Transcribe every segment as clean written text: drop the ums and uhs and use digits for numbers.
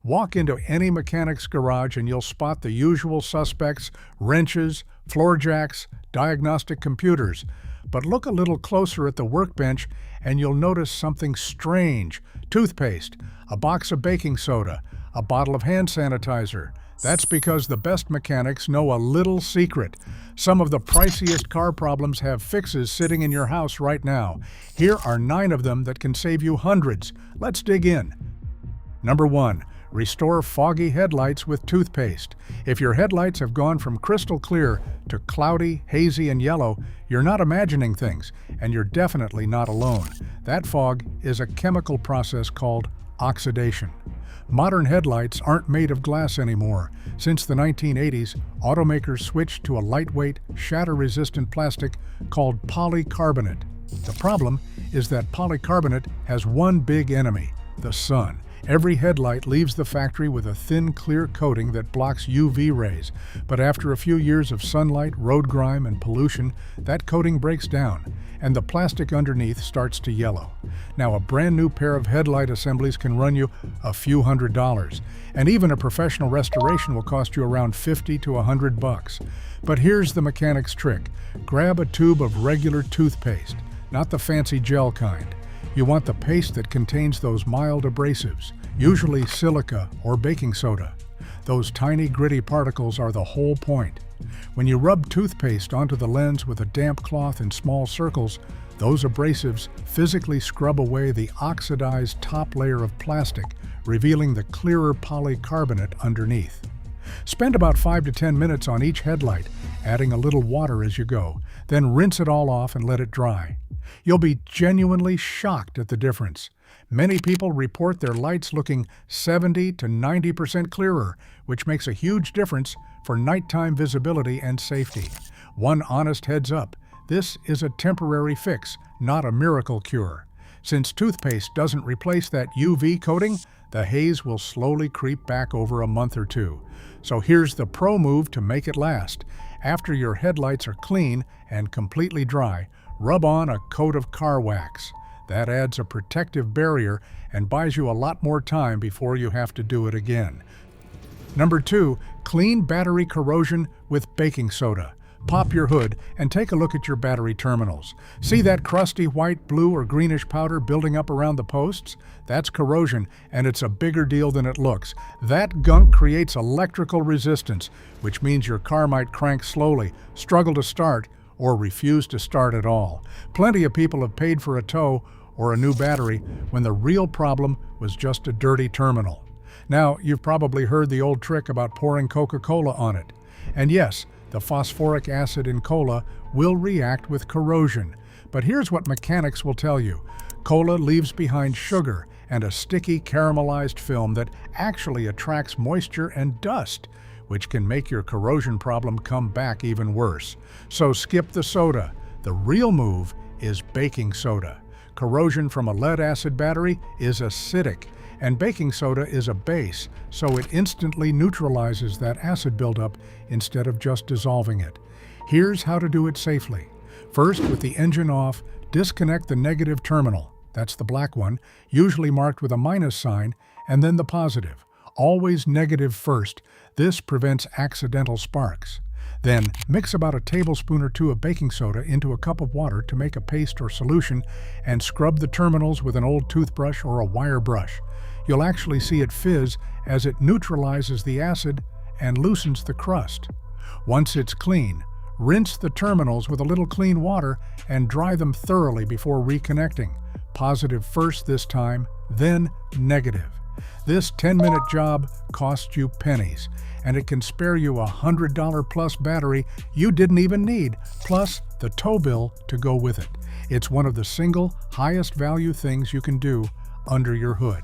Walk into any mechanic's garage and you'll spot the usual suspects: wrenches, floor jacks, diagnostic computers. But look a little closer at the workbench and you'll notice something strange: toothpaste, a box of baking soda, a bottle of hand sanitizer. That's because the best mechanics know a little secret. Some of the priciest car problems have fixes sitting in your house right now. Here are 9 of them that can save you hundreds. Let's dig in. Number 1. Restore foggy headlights with toothpaste. If your headlights have gone from crystal clear to cloudy, hazy, and yellow, you're not imagining things, and you're definitely not alone. That fog is a chemical process called oxidation. Modern headlights aren't made of glass anymore. Since the 1980s, automakers switched to a lightweight, shatter-resistant plastic called polycarbonate. The problem is that polycarbonate has one big enemy: the sun. Every headlight leaves the factory with a thin, clear coating that blocks UV rays, but after a few years of sunlight, road grime, and pollution, that coating breaks down, and the plastic underneath starts to yellow. Now, a brand new pair of headlight assemblies can run you a few $100s, and even a professional restoration will cost you around $50 to $100. But here's the mechanic's trick: grab a tube of regular toothpaste, not the fancy gel kind. You want the paste that contains those mild abrasives, usually silica or baking soda. Those tiny gritty particles are the whole point. When you rub toothpaste onto the lens with a damp cloth in small circles, those abrasives physically scrub away the oxidized top layer of plastic, revealing the clearer polycarbonate underneath. Spend about 5 to 10 minutes on each headlight, adding a little water as you go, then rinse it all off and let it dry. You'll be genuinely shocked at the difference. Many people report their lights looking 70 to 90% clearer, which makes a huge difference for nighttime visibility and safety. One honest heads up: this is a temporary fix, not a miracle cure. Since toothpaste doesn't replace that UV coating, the haze will slowly creep back over a month or 2. So here's the pro move to make it last. After your headlights are clean and completely dry, rub on a coat of car wax. That adds a protective barrier and buys you a lot more time before you have to do it again. Number 2, clean battery corrosion with baking soda. Pop your hood and take a look at your battery terminals. See that crusty white, blue, or greenish powder building up around the posts? That's corrosion, and it's a bigger deal than it looks. That gunk creates electrical resistance, which means your car might crank slowly, struggle to start, or refuse to start at all. Plenty of people have paid for a tow or a new battery when the real problem was just a dirty terminal. Now, you've probably heard the old trick about pouring Coca-Cola on it. And yes, the phosphoric acid in cola will react with corrosion. But here's what mechanics will tell you: cola leaves behind sugar and a sticky caramelized film that actually attracts moisture and dust, which can make your corrosion problem come back even worse. So skip the soda. The real move is baking soda. Corrosion from a lead-acid battery is acidic, and baking soda is a base, so it instantly neutralizes that acid buildup instead of just dissolving it. Here's how to do it safely. First, with the engine off, disconnect the negative terminal. That's the black one, usually marked with a minus sign, and then the positive. Always negative first. This prevents accidental sparks. Then, mix about a tablespoon or 2 of baking soda into a cup of water to make a paste or solution, and scrub the terminals with an old toothbrush or a wire brush. You'll actually see it fizz as it neutralizes the acid and loosens the crust. Once it's clean, rinse the terminals with a little clean water and dry them thoroughly before reconnecting. Positive first this time, then negative. This 10-minute job costs you pennies, and it can spare you a $100 plus battery you didn't even need, plus the tow bill to go with it. It's one of the single highest value things you can do under your hood.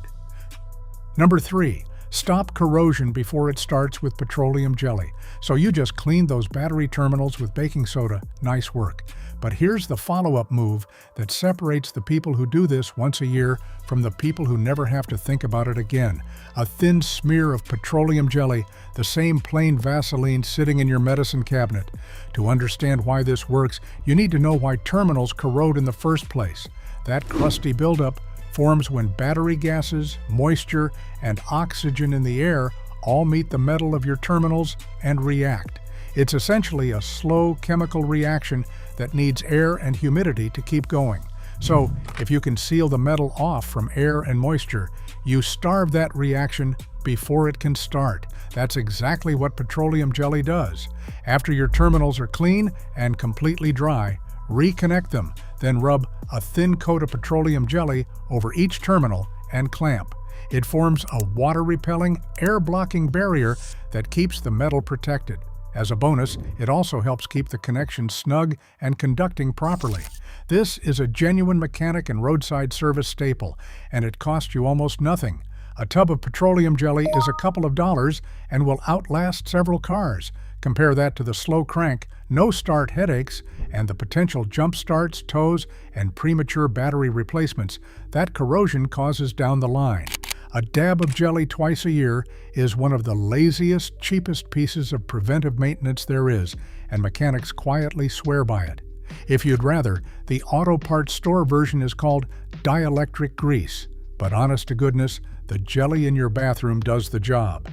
Number 3, stop corrosion before it starts with petroleum jelly. So you just cleaned those battery terminals with baking soda. Nice work. But here's the follow-up move that separates the people who do this once a year from the people who never have to think about it again. A thin smear of petroleum jelly, the same plain Vaseline sitting in your medicine cabinet. To understand why this works, you need to know why terminals corrode in the first place. That crusty buildup forms when battery gases, moisture, and oxygen in the air all meet the metal of your terminals and react. It's essentially a slow chemical reaction that needs air and humidity to keep going. So, if you can seal the metal off from air and moisture, you starve that reaction before it can start. That's exactly what petroleum jelly does. After your terminals are clean and completely dry, reconnect them, then rub a thin coat of petroleum jelly over each terminal and clamp. It forms a water-repelling, air-blocking barrier that keeps the metal protected. As a bonus, it also helps keep the connection snug and conducting properly. This is a genuine mechanic and roadside service staple, and it costs you almost nothing. A tub of petroleum jelly is a couple of dollars and will outlast several cars. Compare that to the slow crank, no-start headaches, and the potential jump starts, tows, and premature battery replacements that corrosion causes down the line. A dab of jelly twice a year is one of the laziest, cheapest pieces of preventive maintenance there is, and mechanics quietly swear by it. If you'd rather, the auto parts store version is called dielectric grease, but honest to goodness, the jelly in your bathroom does the job.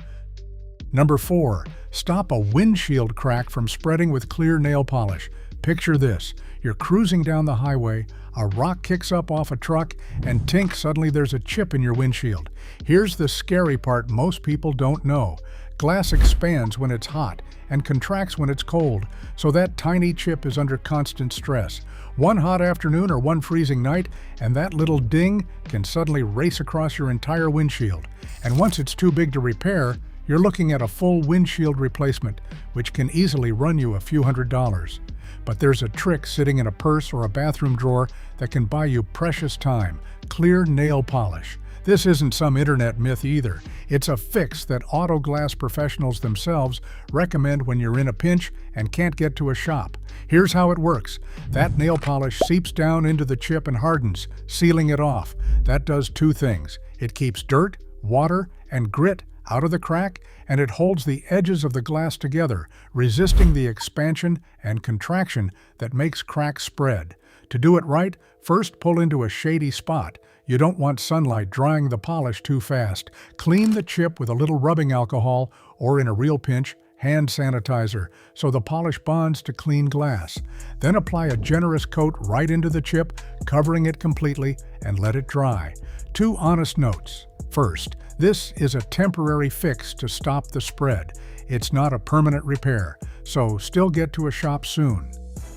Number 4. Stop a windshield crack from spreading with clear nail polish. Picture this. You're cruising down the highway, a rock kicks up off a truck, and tink, suddenly there's a chip in your windshield. Here's the scary part most people don't know. Glass expands when it's hot and contracts when it's cold, so that tiny chip is under constant stress. One hot afternoon or one freezing night, and that little ding can suddenly race across your entire windshield. And once it's too big to repair, you're looking at a full windshield replacement, which can easily run you a few $100s. But there's a trick sitting in a purse or a bathroom drawer that can buy you precious time: clear nail polish. This isn't some internet myth either. It's a fix that auto glass professionals themselves recommend when you're in a pinch and can't get to a shop. Here's how it works. That nail polish seeps down into the chip and hardens, sealing it off. That does two things. It keeps dirt, water, and grit out of the crack, and it holds the edges of the glass together, resisting the expansion and contraction that makes cracks spread. To do it right, first pull into a shady spot. You don't want sunlight drying the polish too fast. Clean the chip with a little rubbing alcohol, or in a real pinch, hand sanitizer, so the polish bonds to clean glass. Then apply a generous coat right into the chip, covering it completely, and let it dry. 2 honest notes. First, this is a temporary fix to stop the spread. It's not a permanent repair, so still get to a shop soon.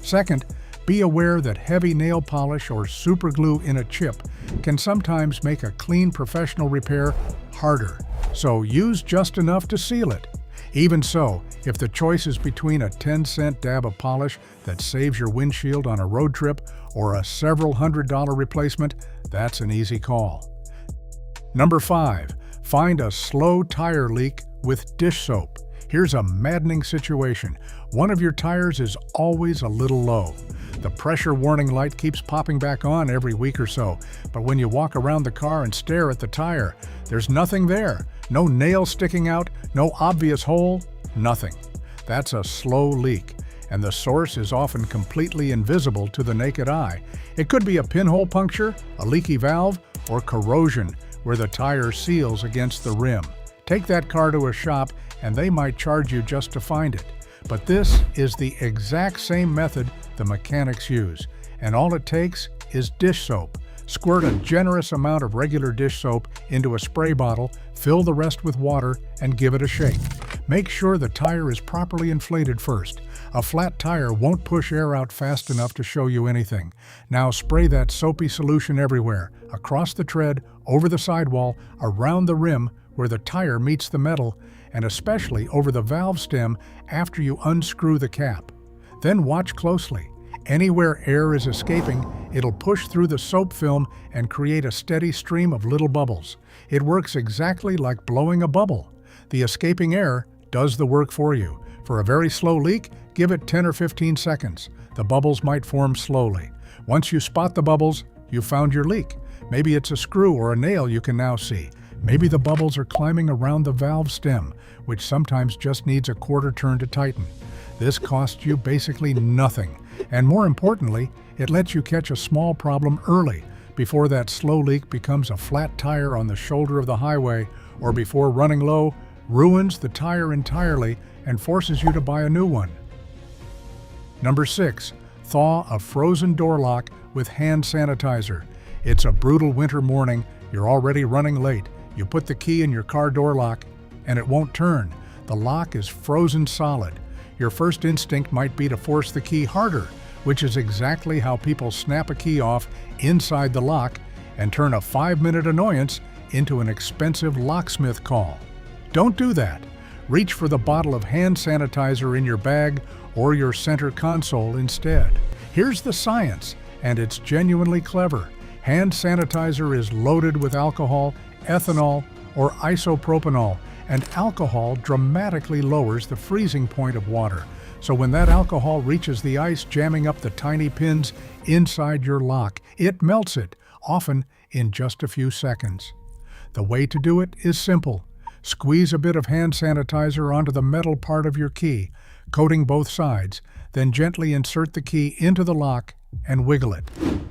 Second, be aware that heavy nail polish or super glue in a chip can sometimes make a clean professional repair harder, so use just enough to seal it. Even so, if the choice is between a 10-cent dab of polish that saves your windshield on a road trip or a several $100 replacement, that's an easy call. Number 5. Find a slow tire leak with dish soap. Here's a maddening situation. One of your tires is always a little low. The pressure warning light keeps popping back on every week or so, but when you walk around the car and stare at the tire, there's nothing there. No nail sticking out, no obvious hole, nothing. That's a slow leak, and the source is often completely invisible to the naked eye. It could be a pinhole puncture, a leaky valve, or corrosion where the tire seals against the rim. Take that car to a shop and they might charge you just to find it. But this is the exact same method the mechanics use, and all it takes is dish soap. Squirt a generous amount of regular dish soap into a spray bottle, fill the rest with water, and give it a shake. Make sure the tire is properly inflated first. A flat tire won't push air out fast enough to show you anything. Now spray that soapy solution everywhere, across the tread, over the sidewall, around the rim where the tire meets the metal, and especially over the valve stem after you unscrew the cap. Then watch closely. Anywhere air is escaping, it'll push through the soap film and create a steady stream of little bubbles. It works exactly like blowing a bubble. The escaping air does the work for you. For a very slow leak, give it 10 or 15 seconds. The bubbles might form slowly. Once you spot the bubbles, you've found your leak. Maybe it's a screw or a nail you can now see. Maybe the bubbles are climbing around the valve stem, which sometimes just needs a quarter turn to tighten. This costs you basically nothing, and more importantly, it lets you catch a small problem early, before that slow leak becomes a flat tire on the shoulder of the highway, or before running low ruins the tire entirely and forces you to buy a new one. Number 6. Thaw a frozen door lock with hand sanitizer. It's a brutal winter morning, you're already running late. You put the key in your car door lock, and it won't turn. The lock is frozen solid. Your first instinct might be to force the key harder, which is exactly how people snap a key off inside the lock and turn a 5-minute annoyance into an expensive locksmith call. Don't do that. Reach for the bottle of hand sanitizer in your bag or your center console instead. Here's the science, and it's genuinely clever. Hand sanitizer is loaded with alcohol, ethanol, or isopropanol, and alcohol dramatically lowers the freezing point of water. So when that alcohol reaches the ice, jamming up the tiny pins inside your lock, it melts it, often in just a few seconds. The way to do it is simple. Squeeze a bit of hand sanitizer onto the metal part of your key, coating both sides, then gently insert the key into the lock and wiggle it.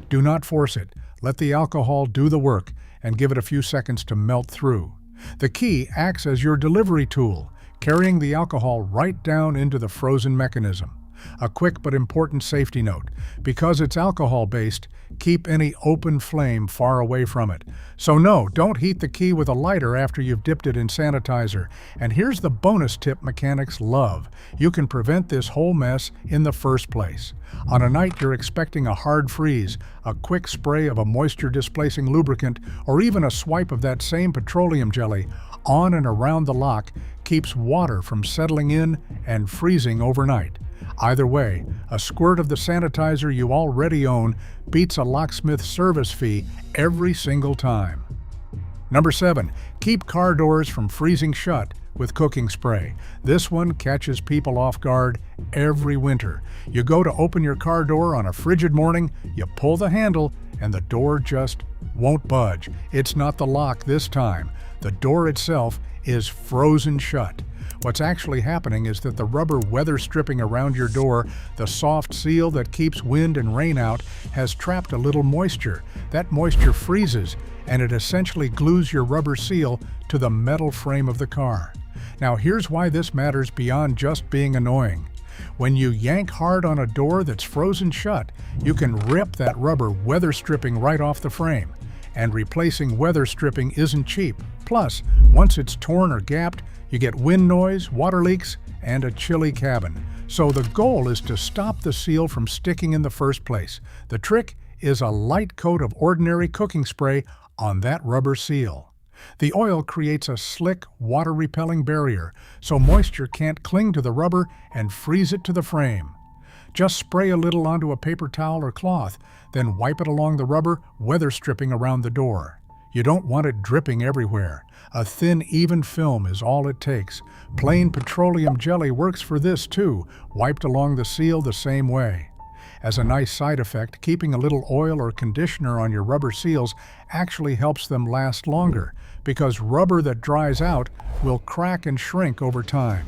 Do not force it. Let the alcohol do the work and give it a few seconds to melt through. The key acts as your delivery tool, carrying the alcohol right down into the frozen mechanism. A quick but important safety note: because it's alcohol-based, keep any open flame far away from it. So no, don't heat the key with a lighter after you've dipped it in sanitizer. And here's the bonus tip mechanics love. You can prevent this whole mess in the first place. On a night you're expecting a hard freeze, a quick spray of a moisture-displacing lubricant, or even a swipe of that same petroleum jelly on and around the lock keeps water from settling in and freezing overnight. Either way, a squirt of the sanitizer you already own beats a locksmith service fee every single time. Number 7. Keep car doors from freezing shut with cooking spray. This one catches people off guard every winter. You go to open your car door on a frigid morning, you pull the handle, and the door just won't budge. It's not the lock this time. The door itself is frozen shut. What's actually happening is that the rubber weather stripping around your door, the soft seal that keeps wind and rain out, has trapped a little moisture. That moisture freezes, and it essentially glues your rubber seal to the metal frame of the car. Now here's why this matters beyond just being annoying. When you yank hard on a door that's frozen shut, you can rip that rubber weather stripping right off the frame. And replacing weather stripping isn't cheap. Plus, once it's torn or gapped, you get wind noise, water leaks, and a chilly cabin. So the goal is to stop the seal from sticking in the first place. The trick is a light coat of ordinary cooking spray on that rubber seal. The oil creates a slick, water-repelling barrier, so moisture can't cling to the rubber and freeze it to the frame. Just spray a little onto a paper towel or cloth, then wipe it along the rubber, weather stripping around the door. You don't want it dripping everywhere. A thin, even film is all it takes. Plain petroleum jelly works for this too, wiped along the seal the same way. As a nice side effect, keeping a little oil or conditioner on your rubber seals actually helps them last longer, because rubber that dries out will crack and shrink over time.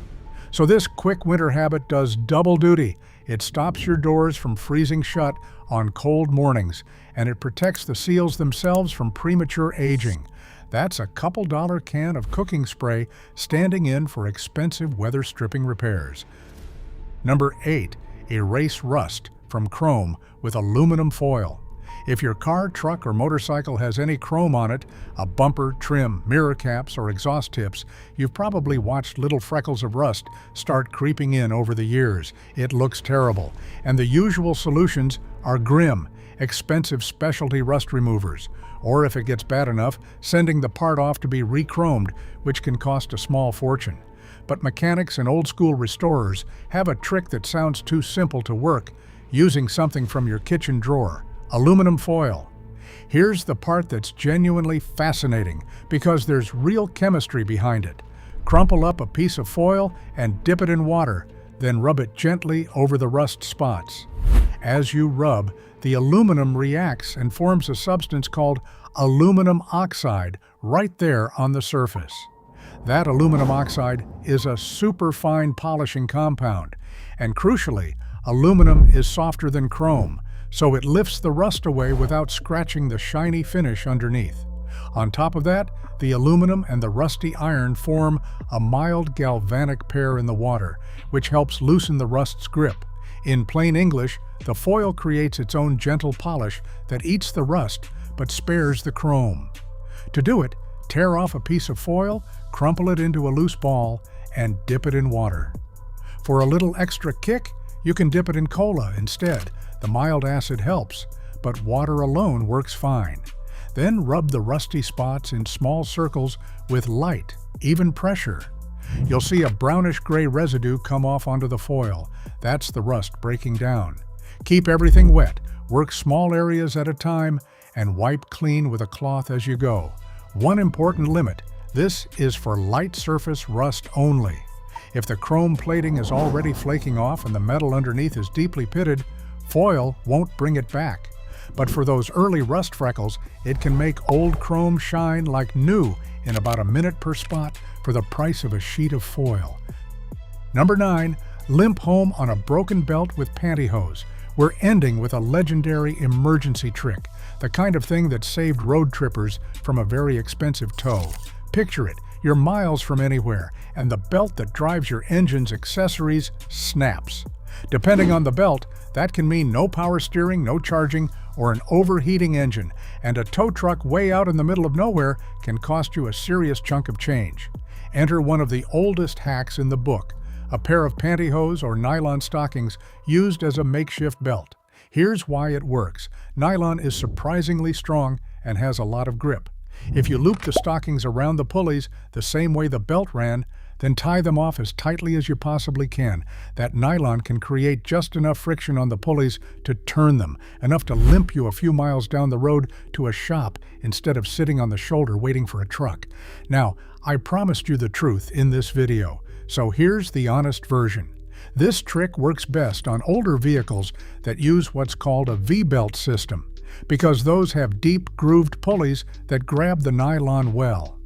So this quick winter habit does double duty. It stops your doors from freezing shut on cold mornings, and it protects the seals themselves from premature aging. That's a couple dollar can of cooking spray standing in for expensive weather stripping repairs. Number 8. Erase rust from chrome with aluminum foil. If your car, truck, or motorcycle has any chrome on it, a bumper, trim, mirror caps, or exhaust tips, you've probably watched little freckles of rust start creeping in over the years. It looks terrible, and the usual solutions are grim, expensive specialty rust removers, or if it gets bad enough, sending the part off to be re-chromed, which can cost a small fortune. But mechanics and old-school restorers have a trick that sounds too simple to work, using something from your kitchen drawer: aluminum foil. Here's the part that's genuinely fascinating, because there's real chemistry behind it. Crumple up a piece of foil and dip it in water, then rub it gently over the rust spots. As you rub, the aluminum reacts and forms a substance called aluminum oxide right there on the surface. That aluminum oxide is a superfine polishing compound, and crucially, aluminum is softer than chrome, so it lifts the rust away withaut scratching the shiny finish underneath. On top of that, the aluminum and the rusty iron form a mild galvanic pair in the water, which helps loosen the rust's grip. In plain English, the foil creates its own gentle polish that eats the rust but spares the chrome. To do it, tear off a piece of foil, crumple it into a loose ball, and dip it in water. For a little extra kick, you can dip it in cola instead. The mild acid helps, but water alone works fine. Then rub the rusty spots in small circles with light, even pressure. You'll see a brownish-gray residue come off onto the foil. That's the rust breaking down. Keep everything wet, work small areas at a time, and wipe clean with a cloth as you go. One important limit: this is for light surface rust only. If the chrome plating is already flaking off and the metal underneath is deeply pitted, foil won't bring it back. But for those early rust freckles, it can make old chrome shine like new in about a minute per spot for the price of a sheet of foil. Number 9. Limp home on a broken belt with pantyhose. We're ending with a legendary emergency trick, the kind of thing that saved road trippers from a very expensive tow. Picture it, you're miles from anywhere, and the belt that drives your engine's accessories snaps. Depending on the belt, that can mean no power steering, no charging, or an overheating engine, and a tow truck way out in the middle of nowhere can cost you a serious chunk of change. Enter one of the oldest hacks in the book, a pair of pantyhose or nylon stockings used as a makeshift belt. Here's why it works. Nylon is surprisingly strong and has a lot of grip. If you loop the stockings around the pulleys the same way the belt ran, then tie them off as tightly as you possibly can. That nylon can create just enough friction on the pulleys to turn them, enough to limp you a few miles down the road to a shop instead of sitting on the shoulder waiting for a truck. Now, I promised you the truth in this video, so here's the honest version. This trick works best on older vehicles that use what's called a V-belt system, because those have deep grooved pulleys that grab the nylon well.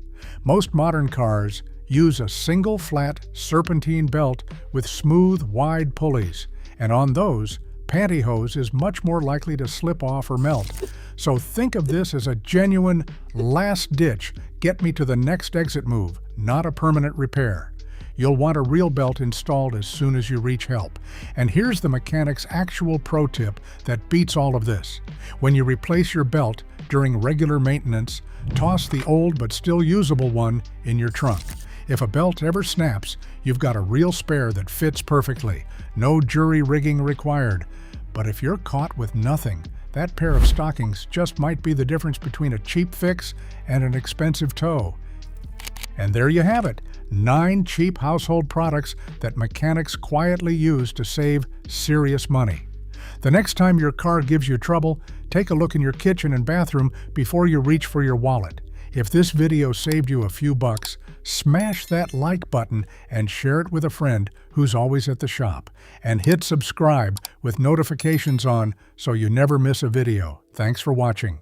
Most modern cars use a single flat serpentine belt with smooth, wide pulleys, and on those, pantyhose is much more likely to slip off or melt. So think of this as a genuine last-ditch, get me to the next exit move, not a permanent repair. You'll want a real belt installed as soon as you reach help. And here's the mechanic's actual pro tip that beats all of this. When you replace your belt during regular maintenance, toss the old but still usable one in your trunk. If a belt ever snaps, you've got a real spare that fits perfectly. No jury rigging required. But if you're caught with nothing, that pair of stockings just might be the difference between a cheap fix and an expensive tow. And there you have it, 9 cheap household products that mechanics quietly use to save serious money. The next time your car gives you trouble, take a look in your kitchen and bathroom before you reach for your wallet. If this video saved you a few bucks, smash that like button and share it with a friend who's always at the shop. And hit subscribe with notifications on so you never miss a video. Thanks for watching.